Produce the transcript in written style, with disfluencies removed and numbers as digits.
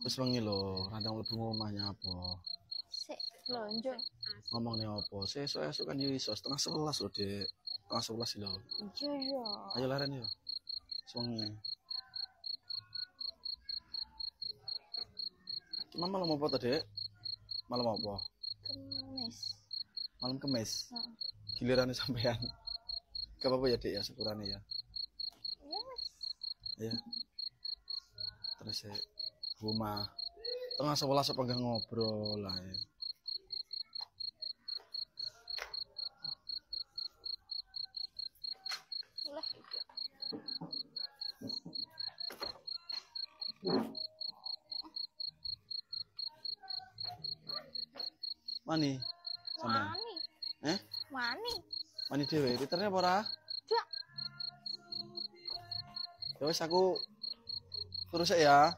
Wis wengi lho, randang mlebu omah nyapa. Sik, lonjo. Ngomongnya apa? Sesuk kan yo iso 10:30 lho, Dek. 10:30 lho. Iya ya. Ayo laren yo. Sewengi. Cuma malam apa to, Dek? Malam apa? Kemis. Malam Kemis. Heeh. Gilirannya sampean. Gak apa-apa ya, Dek ya, syukurane ya. Yes. Ya. Terus rumah 10:30 apa enggak ngobrol lah ya. Lah iki. Mani? Sampean? Wani. Wani. Mani dhewe, Twitternya apa ora? Dak. Ya wis aku terus ya.